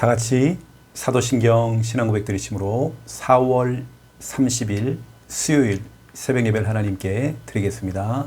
다 같이 사도신경 신앙고백 드리심으로 4월 30일 수요일 새벽 예배를 하나님께 드리겠습니다.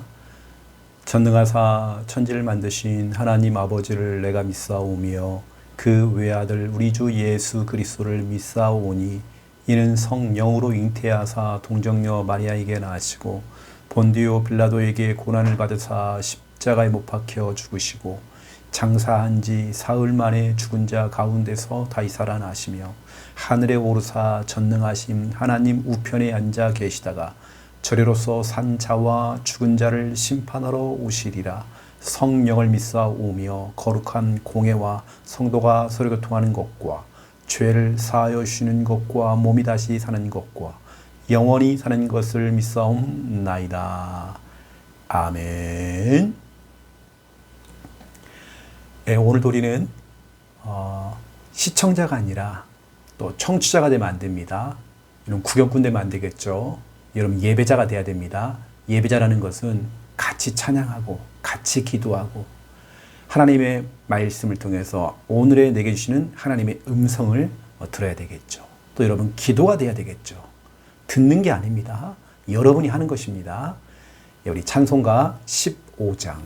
전능하사 천지를 만드신 하나님 아버지를 내가 믿사오며 그 외아들 우리 주 예수 그리스도를 믿사오니 이는 성령으로 잉태하사 동정녀 마리아에게 낳으시고 본디오 빌라도에게 고난을 받으사 십자가에 못 박혀 죽으시고 장사한 지 사흘 만에 죽은 자 가운데서 다시 살아나시며 하늘에 오르사 전능하심 하나님 우편에 앉아 계시다가 저리로서 산 자와 죽은 자를 심판하러 오시리라. 성령을 믿사오며 거룩한 공회와 성도가 서로 교통하는 것과 죄를 사하여 주시는 것과 몸이 다시 사는 것과 영원히 사는 것을 믿사옵나이다. 아멘. 네, 오늘 우리는 시청자가 아니라 또 청취자가 되면 안 됩니다. 여러분 구경꾼 되면 안 되겠죠. 여러분 예배자가 돼야 됩니다. 예배자라는 것은 같이 찬양하고 같이 기도하고 하나님의 말씀을 통해서 오늘의 내게 주시는 하나님의 음성을 들어야 되겠죠. 또 여러분 기도가 돼야 되겠죠. 듣는 게 아닙니다. 여러분이 하는 것입니다. 우리 찬송가 15장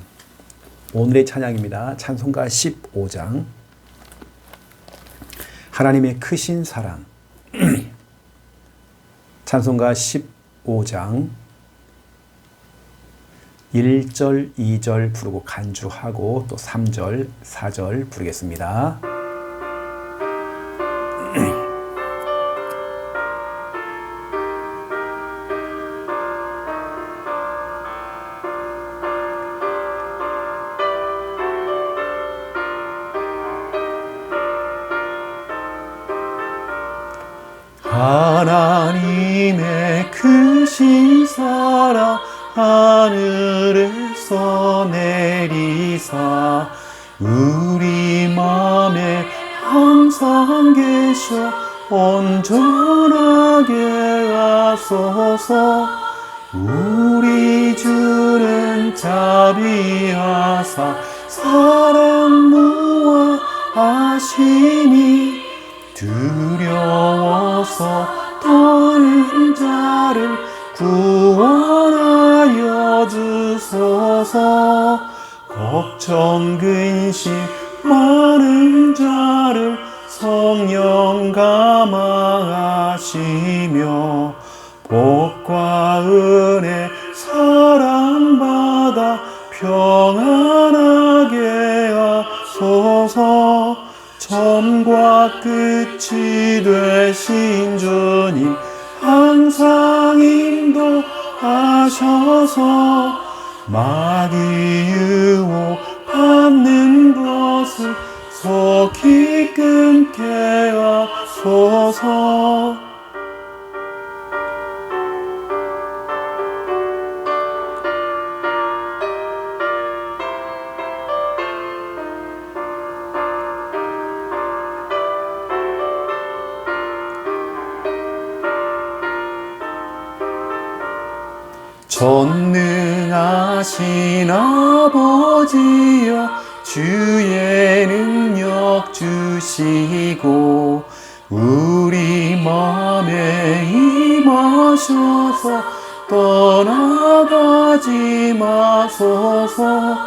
오늘의 찬양입니다. 찬송가 15장 하나님의 크신 사랑 찬송가 15장 1절, 2절 부르고 간주하고 또 3절, 4절 부르겠습니다. 하나님의 크신 사랑 하늘에서 내리사 우리 맘에 항상 계셔 온전하게 하소서. 우리 주는 자비하사 사랑 무화하시니 두려워서 떠는 자를 구원하여 주소서. 걱정 근심 많은 자를 성령 감화하시며 복과 은혜 사랑받아 평안하게 하소서. 처음과 끝이 되신 주님 항상 인도하셔서 마귀 유혹 받는 것을 속히 끊게 하소서. 전능하신 아버지여 주의 능력 주시고 우리 맘에 임하셔서 떠나가지 마소서.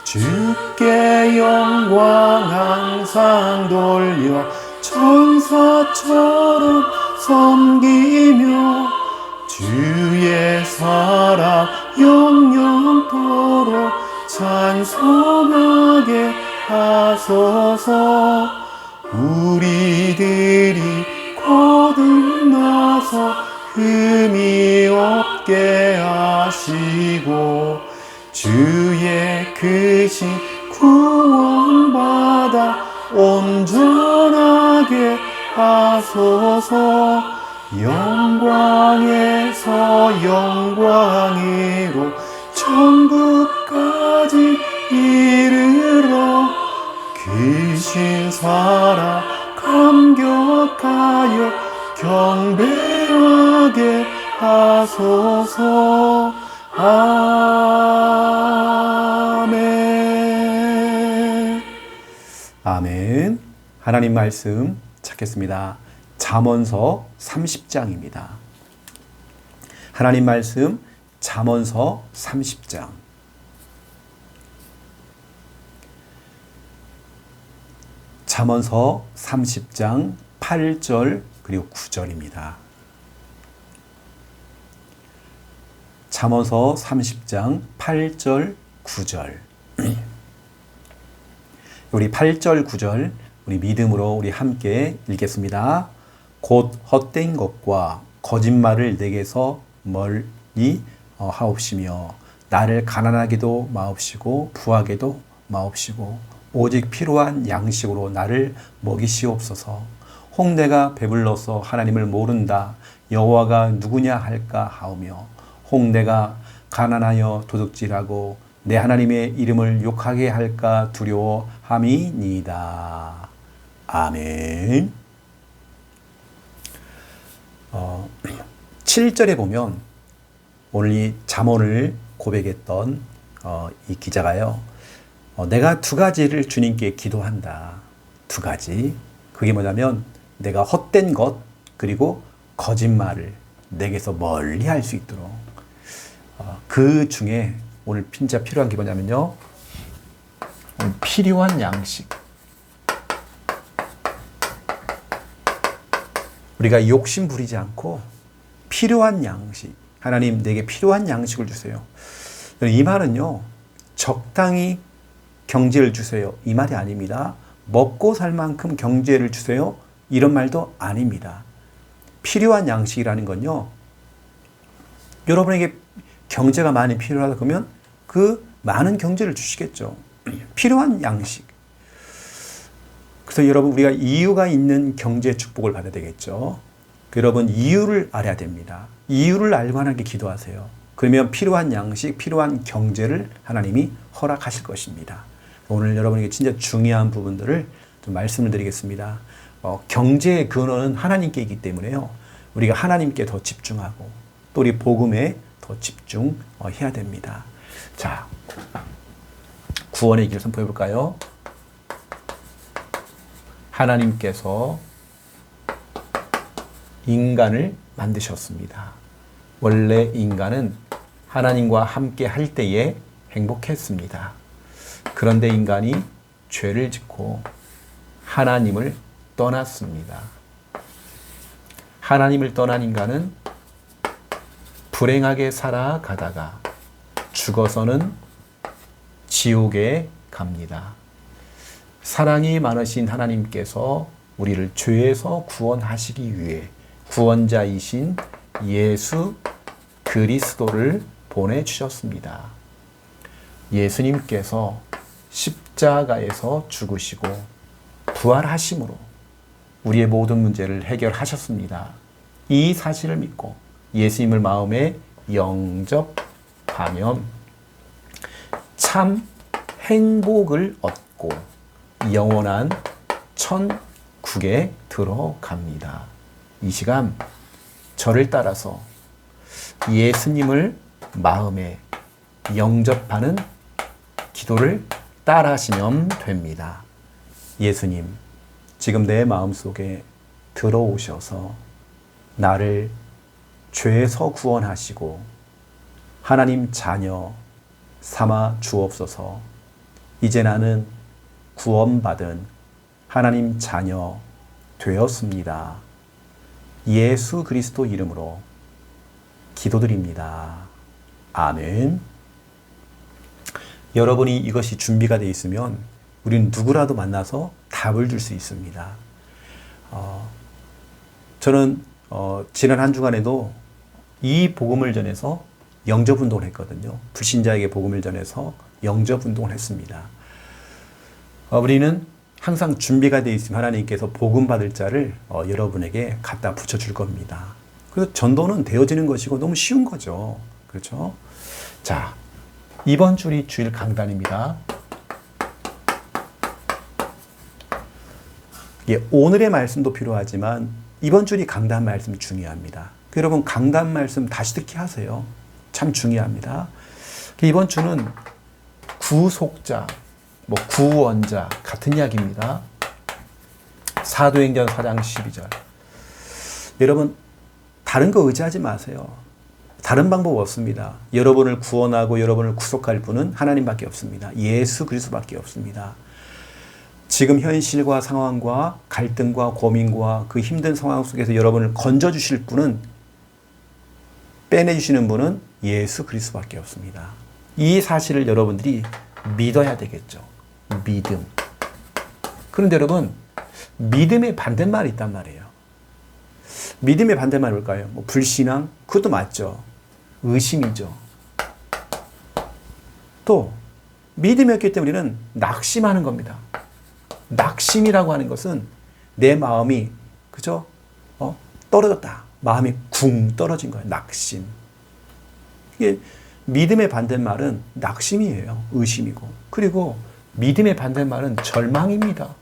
주께 영광 항상 돌려 천사처럼 섬기며 주의 사랑 영영토록 찬송하게 하소서. 우리들이 거듭나서 흠이 없게 하시고 주의 크신 구원받아 온전하게 하소서. 영광에서 영광으로 천국까지 이르러 귀신 사랑 감격하여 경배하게 하소서. 아멘. 아멘. 하나님 말씀 찾겠습니다. 잠언서 30장입니다. 하나님 말씀 잠언서 30장. 잠언서 30장 8절 그리고 9절입니다. 잠언서 30장 8절 9절. 우리 8절 9절 우리 믿음으로 우리 함께 읽겠습니다. 곧 헛된 것과 거짓말을 내게서 멀리 하옵시며 나를 가난하게도 마옵시고 부하게도 마옵시고 오직 필요한 양식으로 나를 먹이시옵소서. 홍내가 배불러서 하나님을 모른다. 여호와가 누구냐 할까 하오며 홍내가 가난하여 도둑질하고 내 하나님의 이름을 욕하게 할까 두려워함이니이다. 아멘. 7절에 보면 오늘 이 잠언을 고백했던 이 기자가요. 내가 두 가지를 주님께 기도한다. 두 가지. 그게 뭐냐면 내가 헛된 것 그리고 거짓말을 내게서 멀리 할 수 있도록. 그 중에 오늘 진짜 필요한 게 뭐냐면요. 필요한 양식. 우리가 욕심 부리지 않고 필요한 양식. 하나님 내게 필요한 양식을 주세요. 이 말은요. 적당히 경제를 주세요. 이 말이 아닙니다. 먹고 살 만큼 경제를 주세요. 이런 말도 아닙니다. 필요한 양식이라는 건요. 여러분에게 경제가 많이 필요하다 그러면 그 많은 경제를 주시겠죠. 필요한 양식. 그래서 여러분 우리가 이유가 있는 경제 축복을 받아야 되겠죠. 여러분 이유를 알아야 됩니다. 이유를 알고 하나님께 기도하세요. 그러면 필요한 양식, 필요한 경제를 하나님이 허락하실 것입니다. 오늘 여러분에게 진짜 중요한 부분들을 좀 말씀을 드리겠습니다. 경제의 근원은 하나님께 있기 때문에요. 우리가 하나님께 더 집중하고 또 우리 복음에 더 집중해야 됩니다. 자, 구원의 길을 선포해 볼까요? 하나님께서 인간을 만드셨습니다. 원래 인간은 하나님과 함께 할 때에 행복했습니다. 그런데 인간이 죄를 짓고 하나님을 떠났습니다. 하나님을 떠난 인간은 불행하게 살아가다가 죽어서는 지옥에 갑니다. 사랑이 많으신 하나님께서 우리를 죄에서 구원하시기 위해 구원자이신 예수 그리스도를 보내주셨습니다. 예수님께서 십자가에서 죽으시고 부활하심으로 우리의 모든 문제를 해결하셨습니다. 이 사실을 믿고 예수님을 마음에 영접하면 참 행복을 얻고 영원한 천국에 들어갑니다. 이 시간 저를 따라서 예수님을 마음에 영접하는 기도를 따라하시면 됩니다. 예수님, 지금 내 마음속에 들어오셔서 나를 죄에서 구원하시고 하나님 자녀 삼아 주옵소서. 이제 나는 구원받은 하나님 자녀 되었습니다. 예수 그리스도 이름으로 기도드립니다. 아멘. 여러분이 이것이 준비가 되어 있으면 우리는 누구라도 만나서 답을 줄 수 있습니다. 저는 지난 한 주간에도 이 복음을 전해서 영접운동을 했거든요. 불신자에게 복음을 전해서 영접운동을 했습니다. 우리는 항상 준비가 되어 있으면 하나님께서 복음 받을 자를 여러분에게 갖다 붙여줄 겁니다. 그래서 전도는 되어지는 것이고 너무 쉬운 거죠. 그렇죠? 자, 이번 주이 주일 강단입니다. 오늘의 말씀도 필요하지만 이번 주이 강단 말씀이 중요합니다. 여러분 강단 말씀 다시 듣기 하세요. 참 중요합니다. 이번 주는 구속자, 구원자 같은 이야기입니다. 사도행전 4장 12절. 여러분, 다른 거 의지하지 마세요. 다른 방법 없습니다. 여러분을 구원하고 여러분을 구속할 분은 하나님밖에 없습니다. 예수 그리스도밖에 없습니다. 지금 현실과 상황과 갈등과 고민과 그 힘든 상황 속에서 여러분을 건져주실 분은, 빼내주시는 분은 예수 그리스도밖에 없습니다. 이 사실을 여러분들이 믿어야 되겠죠. 믿음. 그런데 여러분, 믿음의 반대말이 있단 말이에요. 믿음의 반대말이 뭘까요? 뭐 불신앙? 그것도 맞죠. 의심이죠. 또 믿음이 없기 때문에 우리는 낙심하는 겁니다. 낙심이라고 하는 것은 내 마음이, 그죠? 떨어졌다. 마음이 쿵 떨어진 거예요. 낙심. 이게 믿음의 반대말은 낙심이에요. 의심이고. 그리고 믿음의 반대말은 절망입니다.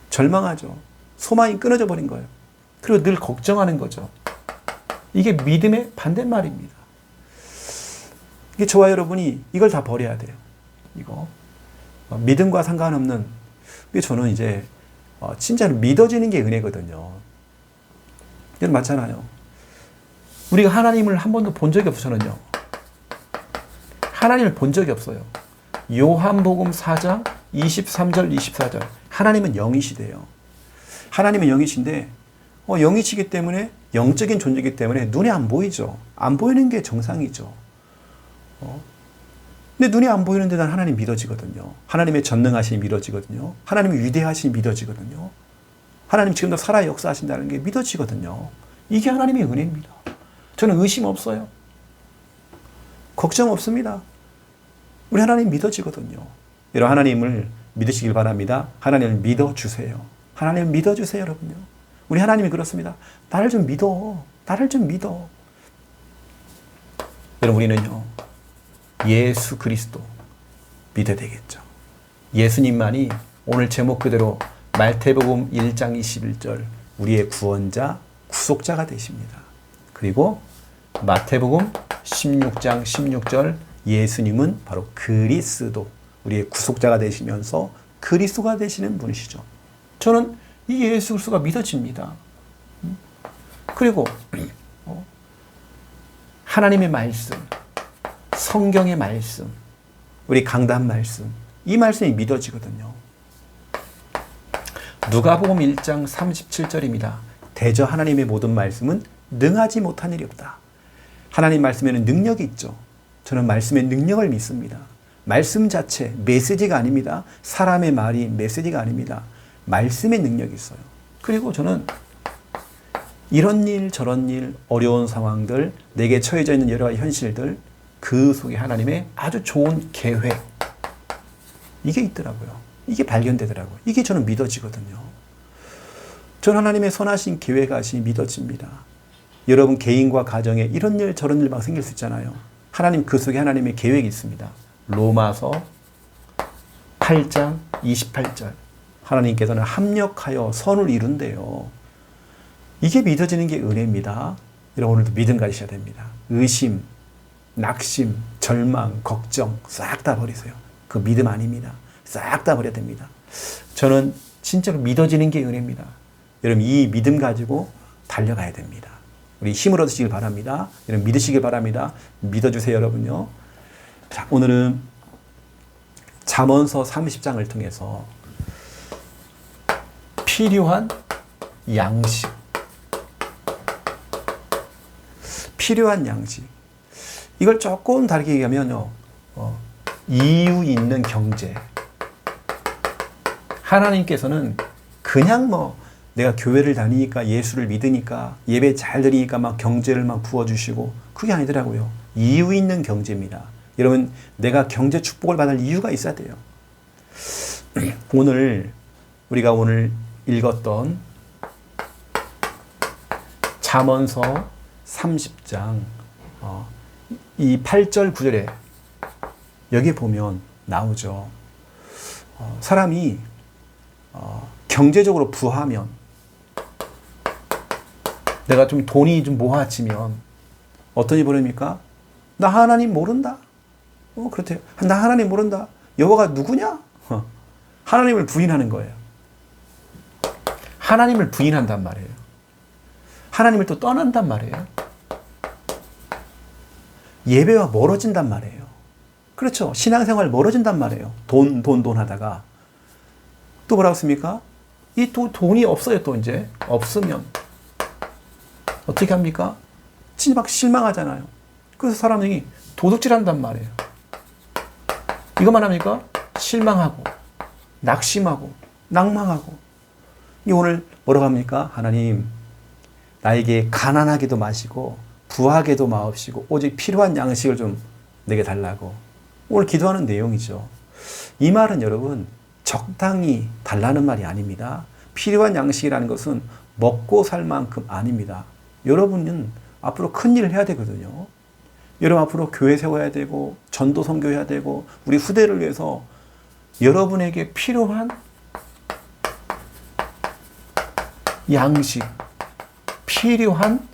절망하죠. 소망이 끊어져 버린 거예요. 그리고 늘 걱정하는 거죠. 이게 믿음의 반대말입니다. 이게 저와 여러분이 이걸 다 버려야 돼요. 이거. 믿음과 상관없는, 저는 이제 진짜로 믿어지는 게 은혜거든요. 이건 맞잖아요. 우리가 하나님을 한 번도 본 적이 없어요. 저는요. 하나님을 본 적이 없어요. 요한복음 4장 23절 24절. 하나님은 영이시대요. 하나님은 영이신데 영이시기 때문에, 영적인 존재이기 때문에 눈에 안 보이죠. 안 보이는 게 정상이죠. 근데 눈에 안 보이는데 난 하나님 믿어지거든요. 하나님의 전능하심이 믿어지거든요. 하나님의 위대하심이 믿어지거든요. 하나님 지금도 살아 역사하신다는 게 믿어지거든요. 이게 하나님의 은혜입니다. 저는 의심 없어요. 걱정 없습니다. 우리 하나님 믿어지거든요. 여러분, 하나님을 믿으시길 바랍니다. 하나님을 믿어주세요. 하나님을 믿어주세요, 여러분요. 우리 하나님이 그렇습니다. 나를 좀 믿어. 나를 좀 믿어. 여러분, 우리는요, 예수 그리스도 믿어야 되겠죠. 예수님만이 오늘 제목 그대로 말태복음 1장 21절 우리의 구원자, 구속자가 되십니다. 그리고 마태복음 16장 16절 예수님은 바로 그리스도, 우리의 구속자가 되시면서 그리스도가 되시는 분이시죠. 저는 이 예수 그리스도가 믿어집니다. 그리고 하나님의 말씀, 성경의 말씀, 우리 강단 말씀, 이 말씀이 믿어지거든요. 누가복음 1장 37절입니다. 대저 하나님의 모든 말씀은 능하지 못한 일이 없다. 하나님 말씀에는 능력이 있죠. 저는 말씀의 능력을 믿습니다. 말씀 자체, 메시지가 아닙니다. 사람의 말이 메시지가 아닙니다. 말씀의 능력이 있어요. 그리고 저는 이런 일, 저런 일, 어려운 상황들, 내게 처해져 있는 여러 가지 현실들, 그 속에 하나님의 아주 좋은 계획, 이게 있더라고요. 이게 발견되더라고요. 이게 저는 믿어지거든요. 전 하나님의 선하신 계획하심이 믿어집니다. 여러분 개인과 가정에 이런 일, 저런 일 막 생길 수 있잖아요. 하나님 그 속에 하나님의 계획이 있습니다. 로마서 8장 28절. 하나님께서는 합력하여 선을 이룬대요. 이게 믿어지는 게 은혜입니다. 여러분, 오늘도 믿음 가지셔야 됩니다. 의심, 낙심, 절망, 걱정 싹 다 버리세요. 그 믿음 아닙니다. 싹 다 버려야 됩니다. 저는 진짜로 믿어지는 게 은혜입니다. 여러분, 이 믿음 가지고 달려가야 됩니다. 우리 힘을 얻으시길 바랍니다. 여러분, 믿으시길 바랍니다. 믿어주세요, 여러분요. 자, 오늘은 잠언서 30장을 통해서 필요한 양식, 필요한 양식, 이걸 조금 다르게 얘기하면요, 이유 있는 경제. 하나님께서는 그냥 내가 교회를 다니니까, 예수를 믿으니까, 예배 잘 드리니까 막 경제를 막 부어주시고, 그게 아니더라고요. 이유 있는 경제입니다. 여러분, 내가 경제 축복을 받을 이유가 있어야 돼요. 우리가 오늘 읽었던 잠언서 30장 이 8절 9절에 여기 보면 나오죠. 사람이 경제적으로 부하면, 내가 좀 돈이 좀 모아지면 어떤 일이 벌어집니까? 나 하나님 모른다. 그렇대요. 나 하나님 모른다. 여호와가 누구냐? 하나님을 부인하는 거예요. 하나님을 부인한단 말이에요. 하나님을 또 떠난단 말이에요. 예배와 멀어진단 말이에요. 그렇죠. 신앙생활 멀어진단 말이에요. 돈 하다가. 또 뭐라고 했습니까? 이 돈이 없어요. 또 이제 없으면 어떻게 합니까? 진짜 막 실망하잖아요. 그래서 사람들이 도둑질한단 말이에요. 이것만 합니까? 실망하고 낙심하고 낭망하고. 오늘 뭐라고 합니까? 하나님, 나에게 가난하게도 마시고 부하게도 마옵시고 오직 필요한 양식을 좀 내게 달라고. 오늘 기도하는 내용이죠. 이 말은 여러분 적당히 달라는 말이 아닙니다. 필요한 양식이라는 것은 먹고 살 만큼 아닙니다. 여러분은 앞으로 큰 일을 해야 되거든요. 여러분 앞으로 교회 세워야 되고 전도 선교해야 되고 우리 후대를 위해서 여러분에게 필요한 양식, 필요한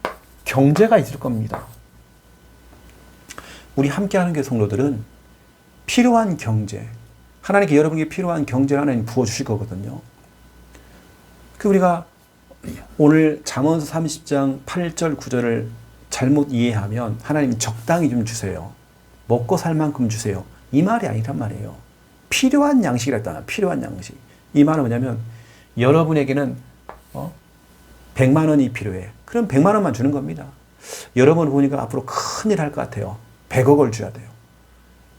경제가 있을 겁니다. 우리 함께하는 교회 성도들은 필요한 경제, 하나님께 여러분에게 필요한 경제를 하나님 부어주실 거거든요. 우리가 오늘 잠언서 30장 8절 9절을 잘못 이해하면 하나님 적당히 좀 주세요. 먹고 살 만큼 주세요. 이 말이 아니란 말이에요. 필요한 양식이라 했잖아. 필요한 양식. 이 말은 뭐냐면 여러분에게는 100만 원이 필요해. 그럼 100만 원만 주는 겁니다. 여러분 보니까 앞으로 큰일 할 것 같아요. 100억을 줘야 돼요.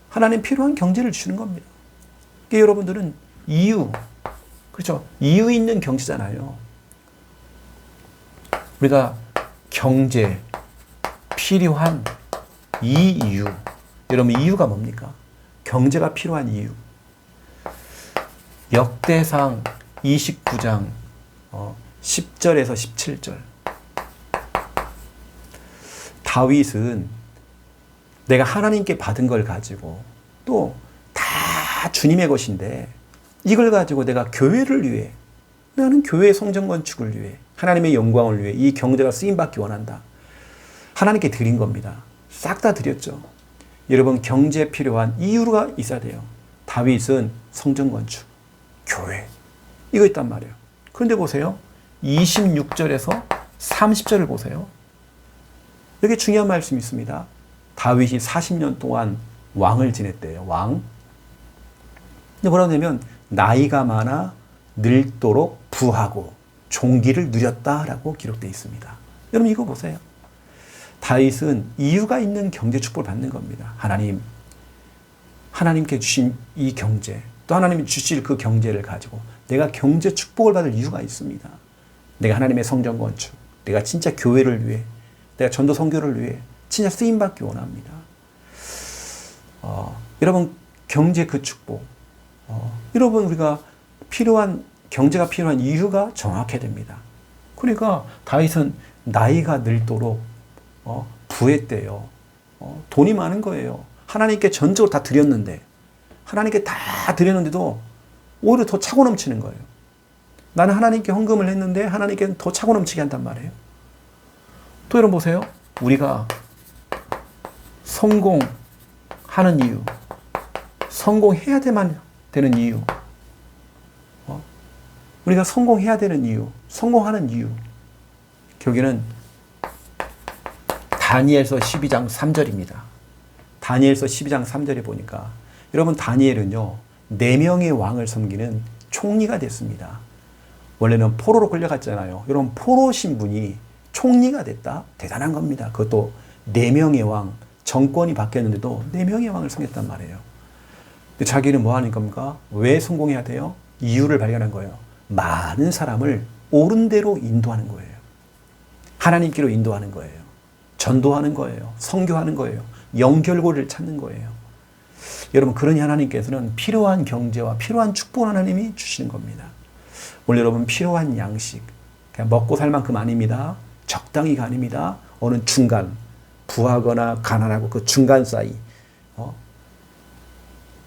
하나님 필요한 경제를 주시는 겁니다. 그러니까 여러분들은 이유, 그렇죠? 이유 있는 경제잖아요. 우리가 경제, 필요한 이유. 여러분 이유가 뭡니까? 경제가 필요한 이유. 역대상 29장 10절에서 17절. 다윗은 내가 하나님께 받은 걸 가지고 또 다 주님의 것인데 이걸 가지고 내가 교회를 위해, 나는 교회의 성전 건축을 위해, 하나님의 영광을 위해 이 경제가 쓰임받기 원한다. 하나님께 드린 겁니다. 싹 다 드렸죠. 여러분 경제에 필요한 이유가 있어야 돼요. 다윗은 성전 건축, 교회 이거 있단 말이에요. 그런데 보세요. 26절에서 30절을 보세요. 여기 중요한 말씀이 있습니다. 다윗이 40년 동안 왕을 지냈대요. 왕. 근데 뭐라고 하냐면 나이가 많아 늙도록 부하고 종기를 누렸다라고 기록되어 있습니다. 여러분 이거 보세요. 다윗은 이유가 있는 경제 축복을 받는 겁니다. 하나님께 주신 이 경제, 또 하나님이 주실 그 경제를 가지고 내가 경제 축복을 받을 이유가 있습니다. 내가 하나님의 성전 건축, 내가 진짜 교회를 위해, 내가 전도 선교를 위해 진짜 쓰임받기 원합니다. 여러분 경제 그 축복, 여러분 우리가 경제가 필요한 이유가 정확해야 됩니다. 그러니까 다윗은 나이가 늙도록 부했대요. 돈이 많은 거예요. 하나님께 전적으로 다 드렸는데, 하나님께 다 드렸는데도 오히려 더 차고 넘치는 거예요. 나는 하나님께 헌금을 했는데 하나님께는 더 차고 넘치게 한단 말이에요. 또 여러분 보세요. 우리가 성공하는 이유, 성공해야 되는 이유, 우리가 성공해야 되는 이유, 성공하는 이유, 결국에는 다니엘서 12장 3절입니다. 다니엘서 12장 3절에 보니까 여러분 다니엘은요 4명의 왕을 섬기는 총리가 됐습니다. 원래는 포로로 끌려갔잖아요. 여러분 포로 신분이 총리가 됐다? 대단한 겁니다. 그것도 4명의 왕, 정권이 바뀌었는데도 4명의 왕을 섬겼단 말이에요. 근데 자기는 뭐 하는 겁니까? 왜 성공해야 돼요? 이유를 발견한 거예요. 많은 사람을 옳은 대로 인도하는 거예요. 하나님께로 인도하는 거예요. 전도하는 거예요. 선교하는 거예요. 연결고리를 찾는 거예요. 여러분 그러니 하나님께서는 필요한 경제와 필요한 축복을 하나님이 주시는 겁니다. 오늘 여러분 필요한 양식, 그냥 먹고 살 만큼 아닙니다. 적당히가 아닙니다. 어느 중간, 부하거나 가난하고 그 중간 사이,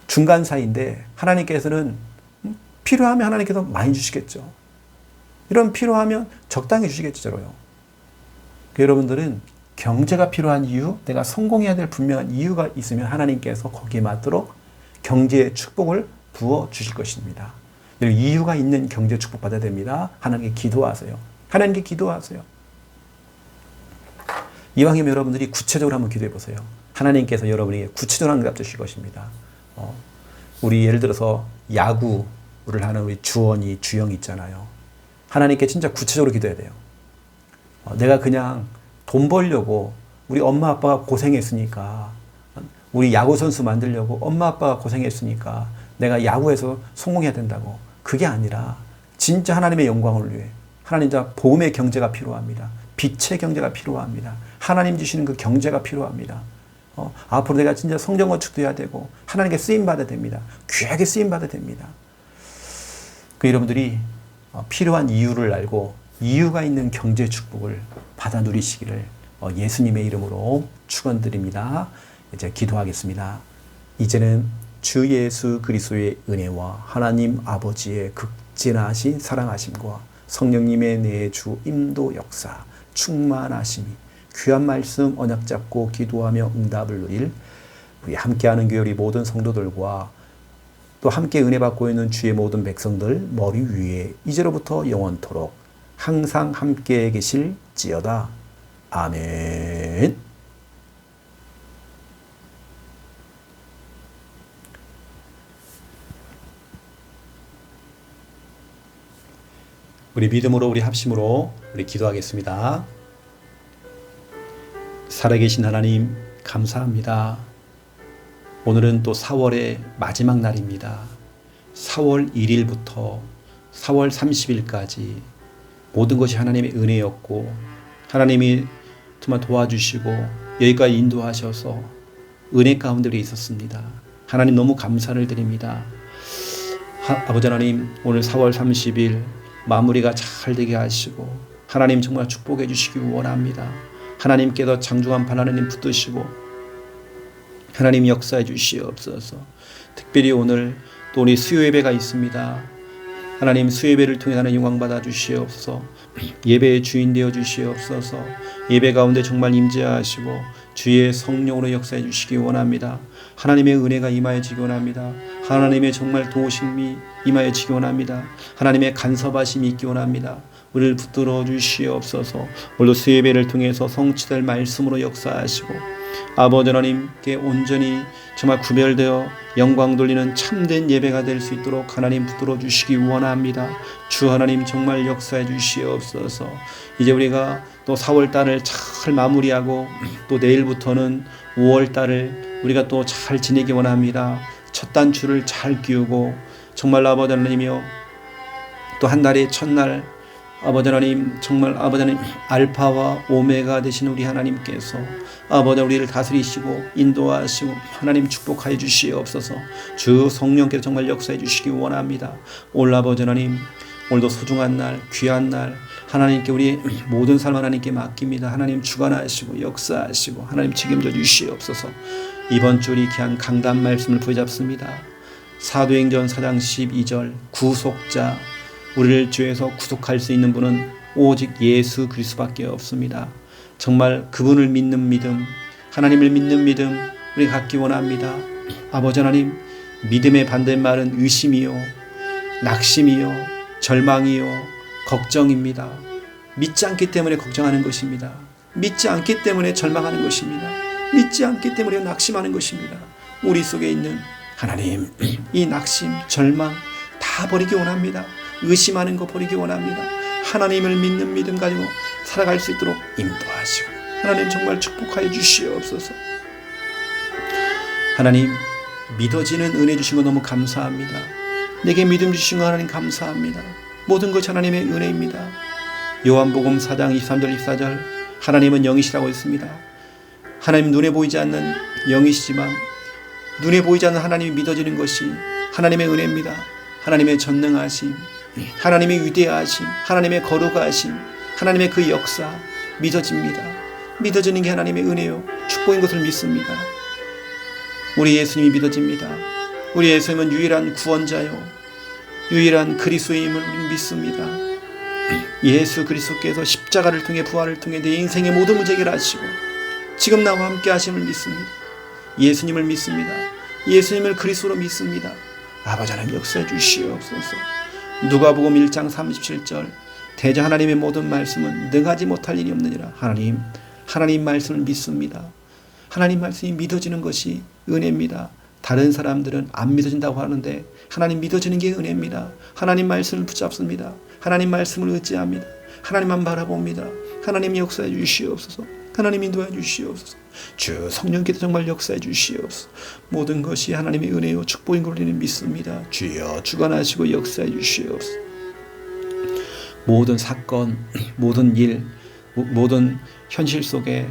중간 사이인데 하나님께서는 필요하면 하나님께서 많이 주시겠죠. 이런 필요하면 적당히 주시겠죠. 여러분들은 경제가 필요한 이유, 내가 성공해야 될 분명한 이유가 있으면 하나님께서 거기에 맞도록 경제의 축복을 부어 주실 것입니다. 늘 이유가 있는 경제 축복받아야 됩니다. 하나님께 기도하세요. 하나님께 기도하세요. 이왕이면 여러분들이 구체적으로 한번 기도해 보세요. 하나님께서 여러분에게 구체적으로 응답 주실 것입니다. 우리 예를 들어서 야구를 하는 우리 주원이, 주영이 있잖아요. 하나님께 진짜 구체적으로 기도해야 돼요. 내가 그냥 돈 벌려고 우리 엄마 아빠가 고생했으니까, 우리 야구 선수 만들려고 엄마 아빠가 고생했으니까 내가 야구에서 성공해야 된다고. 그게 아니라 진짜 하나님의 영광을 위해, 하나님 복음의 경제가 필요합니다. 빛의 경제가 필요합니다. 하나님 주시는 그 경제가 필요합니다. 앞으로 내가 진짜 성전 건축도 해야 되고 하나님께 쓰임 받아야 됩니다. 귀하게 쓰임 받아야 됩니다. 그 여러분들이 필요한 이유를 알고 이유가 있는 경제 축복을 받아 누리시기를 예수님의 이름으로 축원드립니다. 이제 기도하겠습니다. 이제는 주 예수 그리스도의 은혜와 하나님 아버지의 극진하신 사랑하심과 성령님의 내주 임도 역사 충만하심이 귀한 말씀 언약 잡고 기도하며 응답을 누릴 우리 함께하는 교회 모든 성도들과 또 함께 은혜 받고 있는 주의 모든 백성들 머리 위에 이제로부터 영원토록 항상 함께 계실지어다. 아멘. 우리 믿음으로, 우리 합심으로 우리 기도하겠습니다. 살아계신 하나님 감사합니다. 오늘은 또 4월의 마지막 날입니다. 4월 1일부터 4월 30일까지 모든 것이 하나님의 은혜였고 하나님이 정말 도와주시고 여기까지 인도하셔서 은혜 가운데 있었습니다. 하나님 너무 감사를 드립니다. 아버지 하나님, 오늘 4월 30일 마무리가 잘 되게 하시고 하나님 정말 축복해 주시기 원합니다. 하나님께서 장중한 발 하나님 붙드시고 하나님 역사해 주시옵소서. 특별히 오늘 또 우리 수요 예배가 있습니다. 하나님 수요 예배를 통해 하나님 영광 받아 주시옵소서. 예배의 주인 되어 주시옵소서. 예배 가운데 정말 임재하시고 주의 성령으로 역사해 주시기 원합니다. 하나님의 은혜가 임하여지기 원합니다. 하나님의 정말 도우심이 임하여지기 원합니다. 하나님의 간섭하심이 있기 원합니다. 우리를 붙들어 주시옵소서. 오늘도 수예배를 통해서 성취될 말씀으로 역사하시고 아버지 하나님께 온전히 정말 구별되어 영광 돌리는 참된 예배가 될 수 있도록 하나님 붙들어 주시기 원합니다. 주 하나님 정말 역사해 주시옵소서. 이제 우리가 또 4월달을 잘 마무리하고 또 내일부터는 5월달을 우리가 또 잘 지내기 원합니다. 첫 단추를 잘 끼우고 정말 아버지 하나님이여 또 한 달의 첫날 아버지 하나님 정말 아버지 하나님 알파와 오메가 되신 우리 하나님께서 아버지 우리를 다스리시고 인도하시고 하나님 축복하여 주시옵소서. 주 성령께서 정말 역사해 주시기 원합니다. 오늘 아버지 하나님 오늘도 소중한 날 귀한 날 하나님께 우리 모든 삶 하나님께 맡깁니다. 하나님 주관하시고 역사하시고 하나님 책임져 주시옵소서. 이번 주 우리 귀한 강단 말씀을 부여잡습니다. 사도행전 4장 12절 구속자 우리를 죄에서 구속할 수 있는 분은 오직 예수 그리스도밖에 없습니다. 정말 그분을 믿는 믿음, 하나님을 믿는 믿음 우리 갖기 원합니다. 아버지 하나님, 믿음의 반대말은 의심이요, 낙심이요, 절망이요, 걱정입니다. 믿지 않기 때문에 걱정하는 것입니다. 믿지 않기 때문에 절망하는 것입니다. 믿지 않기 때문에 낙심하는 것입니다. 우리 속에 있는 하나님, 이 낙심, 절망 다 버리기 원합니다. 의심하는 거 버리기 원합니다. 하나님을 믿는 믿음 가지고 살아갈 수 있도록 인도하시고 하나님 정말 축복하여 주시옵소서. 하나님 믿어지는 은혜 주신 거 너무 감사합니다. 내게 믿음 주신 거 하나님 감사합니다. 모든 것이 하나님의 은혜입니다. 요한복음 4장 23절 24절 하나님은 영이시라고 했습니다. 하나님 눈에 보이지 않는 영이시지만 눈에 보이지 않는 하나님이 믿어지는 것이 하나님의 은혜입니다. 하나님의 전능하심, 하나님의 위대하심, 하나님의 거룩하심, 하나님의 그 역사 믿어집니다. 믿어지는 게 하나님의 은혜요 축복인 것을 믿습니다. 우리 예수님이 믿어집니다. 우리 예수님은 유일한 구원자요 유일한 그리스도임을 우리는 믿습니다. 예수 그리스도께서 십자가를 통해 부활을 통해 내 인생의 모든 문제 해결하시고 지금 나와 함께 하심을 믿습니다. 예수님을 믿습니다. 예수님을 그리스도로 믿습니다. 아버지 하나님 역사해 주시옵소서. 누가복음 1장 37절 대저 하나님의 모든 말씀은 능하지 못할 일이 없느니라. 하나님 말씀을 믿습니다. 하나님 말씀이 믿어지는 것이 은혜입니다. 다른 사람들은 안 믿어진다고 하는데 하나님 믿어지는 게 은혜입니다. 하나님 말씀을 붙잡습니다. 하나님 말씀을 의지합니다. 하나님만 바라봅니다. 하나님 역사해 주시옵소서. 하나님 인도해 주시옵소서. 주 성령께서 정말 역사해 주시옵소서. 모든 것이 하나님의 은혜요 축복인 걸 우리는 믿습니다. 주여 주관하시고 역사해 주시옵소서. 모든 사건, 모든 일, 모든 현실 속에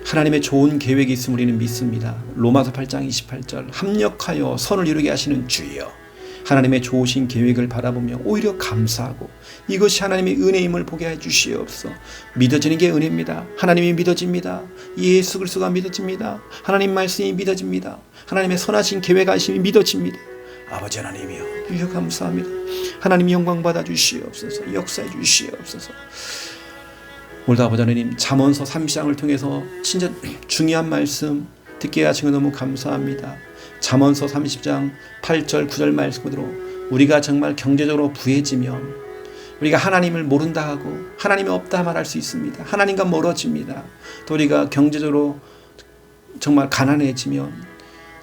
하나님의 좋은 계획이 있음을 우리는 믿습니다. 로마서 8장 28절 합력하여 선을 이루게 하시는 주여, 하나님의 좋으신 계획을 바라보며 오히려 감사하고 이것이 하나님의 은혜임을 보게 해주시옵소서. 믿어지는 게 은혜입니다. 하나님이 믿어집니다. 예수 그리스도가 믿어집니다. 하나님 말씀이 믿어집니다. 하나님의 선하신 계획하심이 믿어집니다. 아버지 하나님이여 주여 감사합니다. 하나님 영광 받아 주시옵소서. 역사해 주시옵소서. 오늘도 아버지 하나님 잠언서 30장을 통해서 진짜 중요한 말씀 듣게 하신 것 너무 감사합니다. 잠언서 30장 8절 9절 말씀으로 우리가 정말 경제적으로 부해지면 우리가 하나님을 모른다 하고 하나님이 없다 말할 수 있습니다. 하나님과 멀어집니다. 또 우리가 경제적으로 정말 가난해지면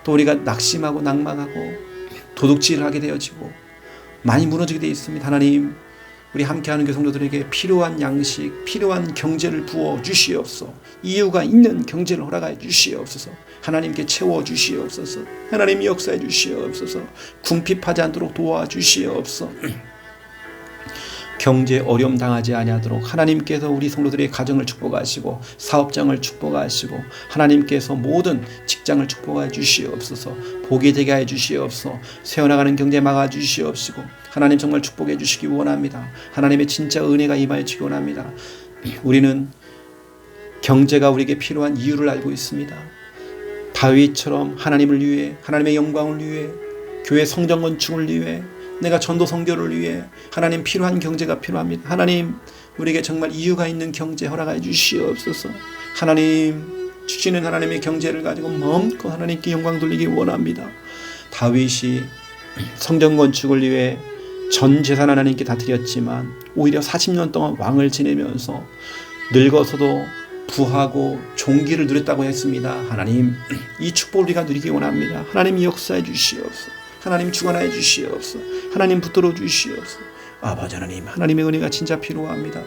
또 우리가 낙심하고 낭망하고 도둑질을 하게 되어지고 많이 무너지게 되어 있습니다. 하나님 우리 함께하는 교회 성도들에게 필요한 양식, 필요한 경제를 부어 주시옵소서. 이유가 있는 경제를 허락하여 주시옵소서. 하나님께 채워 주시옵소서. 하나님 역사해 주시옵소서. 궁핍하지 않도록 도와 주시옵소서. 경제 어려움 당하지 아니하도록 하나님께서 우리 성도들의 가정을 축복하시고 사업장을 축복하시고 하나님께서 모든 직장을 축복해 주시옵소서. 복이 되게 해 주시옵소서. 새어나가는 경제 막아 주시옵시고 하나님 정말 축복해 주시기 원합니다. 하나님의 진짜 은혜가 임하여 주기 원합니다. 우리는 경제가 우리에게 필요한 이유를 알고 있습니다. 다윗처럼 하나님을 위해, 하나님의 영광을 위해, 교회 성전 건축을 위해, 내가 전도 선교를 위해 하나님 필요한 경제가 필요합니다. 하나님 우리에게 정말 이유가 있는 경제 허락해 주시옵소서. 하나님 주시는 하나님의 경제를 가지고 마음껏 하나님께 영광 돌리기 원합니다. 다윗이 성전 건축을 위해 전 재산 하나님께 다 드렸지만 오히려 40년 동안 왕을 지내면서 늙어서도 부하고 종기를 누렸다고 했습니다. 하나님 이 축복을 우리가 누리기 원합니다. 하나님 역사해 주시옵소서. 하나님 주관하여 주시옵소서. 하나님 붙들어 주시옵소서. 아버지 하나님 하나님의 은혜가 진짜 필요합니다.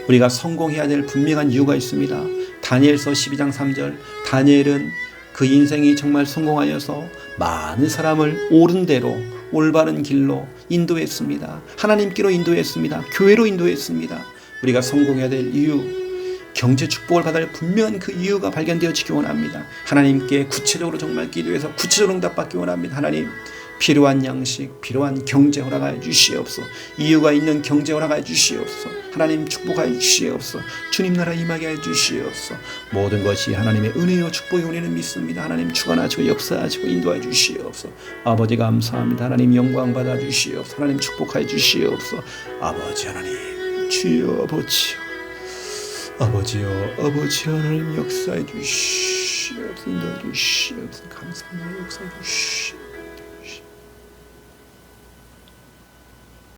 우리가 성공해야 될 분명한 이유가 있습니다. 다니엘서 12장 3절 다니엘은 그 인생이 정말 성공하여서 많은 사람을 옳은 대로 올바른 길로 인도했습니다. 하나님께로 인도했습니다. 교회로 인도했습니다. 우리가 성공해야 될 이유, 경제 축복을 받을 분명한 그 이유가 발견되어지기 원합니다. 하나님께 구체적으로 정말 기도해서 구체적으로 응답받기 원합니다. 하나님 필요한 양식, 필요한 경제 허락하여 주시옵소서. 이유가 있는 경제 허락하여 주시옵소서. 하나님 축복하여 주시옵소서. 주님 나라 임하게 해 주시옵소서. 모든 것이 하나님의 은혜요 축복이 우리는 믿습니다. 하나님 주관하시고 역사하시고 인도해 주시옵소서. 아버지 감사합니다. 하나님 영광 받아 주시옵소서. 하나님 축복하여 주시옵소서. 아버지 하나님 주여 아버지요, 아버지요, 아버지 하나님 역사해 주시옵소서. 인도해 주시옵소서. 감사합니다. 역사해 주시옵소서.